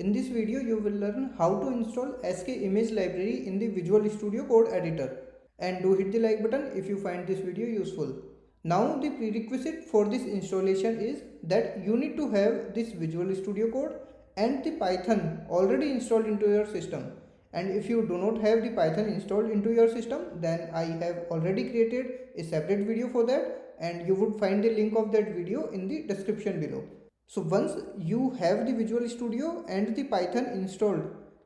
In this video, you will learn how to install Skimage library in the Visual Studio Code editor. And do hit the like button if you find this video useful. Now the prerequisite for this installation is that you need to have this Visual Studio Code and the Python already installed into your system. And if you do not have the Python installed into your system, then I have already created a separate video for that, and you would find the link of that video in the description below. So once you have the Visual Studio and the Python installed,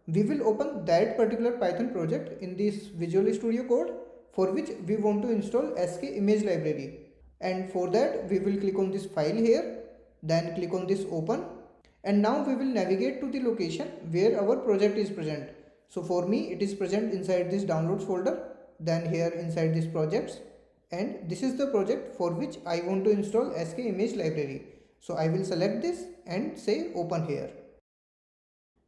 we will open that particular Python project in this Visual Studio Code for which we want to install Skimage library. And for that we will click on this file here, then click on this open, and now we will navigate to the location where our project is present. So for me it is present inside this downloads folder, then here inside this projects, and this is the project for which I want to install Skimage library. So I will select this and say open here.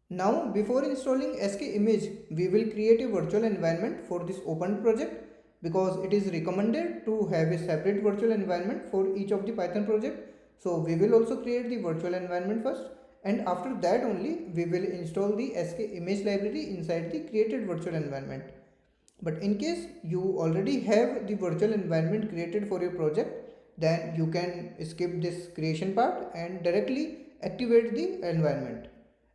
Now before installing Skimage, we will create a virtual environment for this open project, because it is recommended to have a separate virtual environment for each of the Python project. So we will also create the virtual environment first, and after that only we will install the Skimage library inside the created virtual environment. But in case you already have the virtual environment created for your project, then you can skip this creation part and directly activate the environment.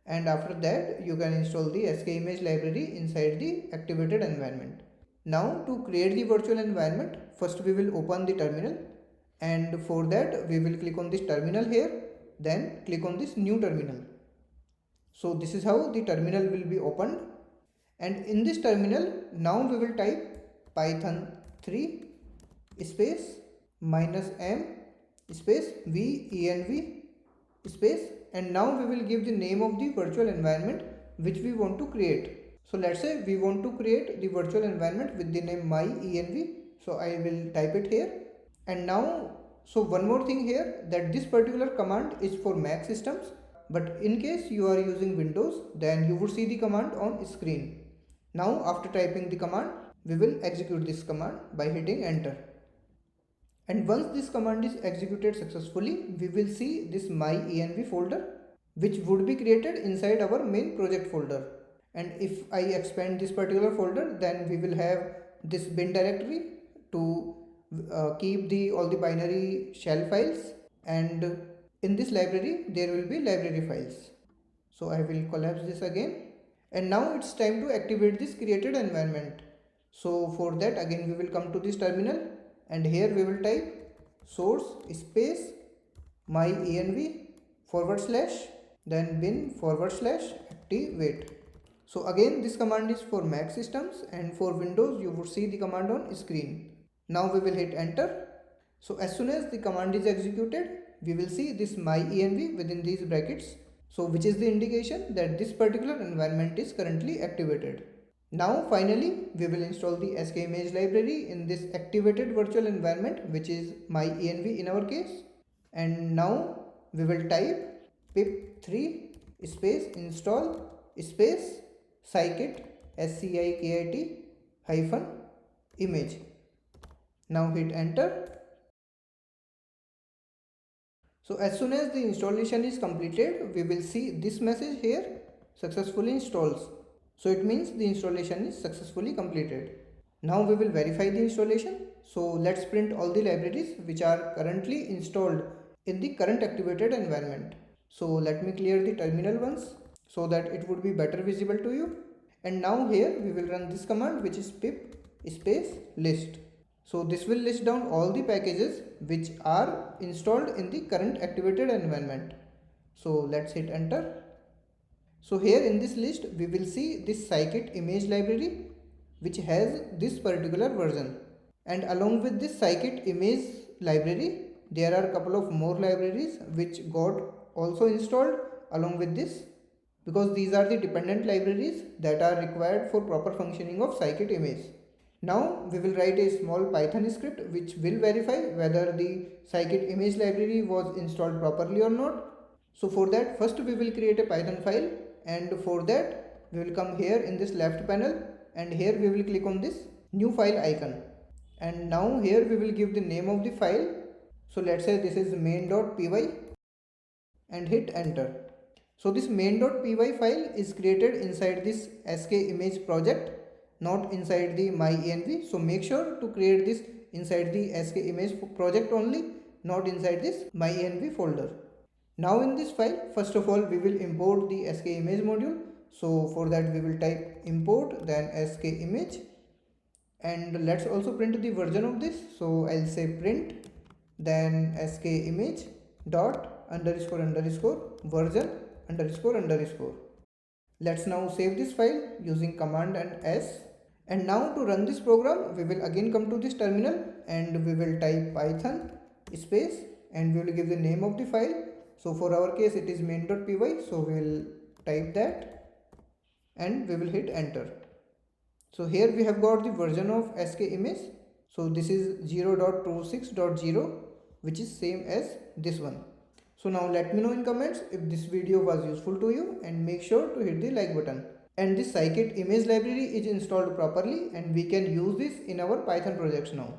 And after that you can install the Skimage library inside the activated environment. Now to create the virtual environment, first we will open the terminal, and for that we will click on this terminal here, then click on this new terminal. So this is how the terminal will be opened, and in this terminal now we will type python 3 space -m space venv space, and now we will give the name of the virtual environment which we want to create. So let's say we want to create the virtual environment with the name myenv, so I will type it here. And now, so one more thing here, that this particular command is for Mac systems, but in case you are using Windows, then you would see the command on screen. Now after typing the command, we will execute this command by hitting enter. And once this command is executed successfully, we will see this myenv folder which would be created inside our main project folder. And if I expand this particular folder, then we will have this bin directory to keep all the binary shell files, and in this library there will be library files. So I will collapse this again, and now it's time to activate this created environment. So for that again we will come to this terminal, and here we will type source space myenv / then bin / activate. So again this command is for Mac systems, and for Windows you would see the command on screen. Now we will hit enter. So as soon as the command is executed, we will see this myenv within these brackets, so which is the indication that this particular environment is currently activated. Now finally we will install the Skimage library in this activated virtual environment, which is myenv in our case. And now we will type pip3 space install space Scikit -image. Now hit enter. So as soon as the installation is completed, we will see this message here, successfully installs. So it means the installation is successfully completed. Now we will verify the installation. So let's print all the libraries which are currently installed in the current activated environment. So let me clear the terminal once, so that it would be better visible to you. And now here we will run this command, which is pip space list. So this will list down all the packages which are installed in the current activated environment. So let's hit enter. So here in this list we will see this Scikit-Image library which has this particular version, and along with this Scikit-Image library there are a couple of more libraries which got also installed along with this, because these are the dependent libraries that are required for proper functioning of Scikit-Image. Now we will write a small Python script which will verify whether the Scikit-Image library was installed properly or not. So for that, first we will create a Python file, and for that we will come here in this left panel, and here we will click on this new file icon, and now here we will give the name of the file. So let's say this is main.py, and hit enter. So this main.py file is created inside this Skimage project, not inside the myenv. So make sure to create this inside the Skimage project only, not inside this myenv folder. Now in this file, first of all we will import the Skimage module. So for that we will type import, then Skimage, and let's also print the version of this. So I'll say print, then Skimage dot underscore underscore version underscore underscore. Let's now save this file using command and S. And now to run this program, we will again come to this terminal and we will type python space and we will give the name of the file. So for our case it is main.py, so we will type that and we will hit enter. So here we have got the version of Skimage. So this is 0.26.0, which is same as this one. So now let me know in comments if this video was useful to you, and make sure to hit the like button. And this Scikit-Image library is installed properly and we can use this in our Python projects now.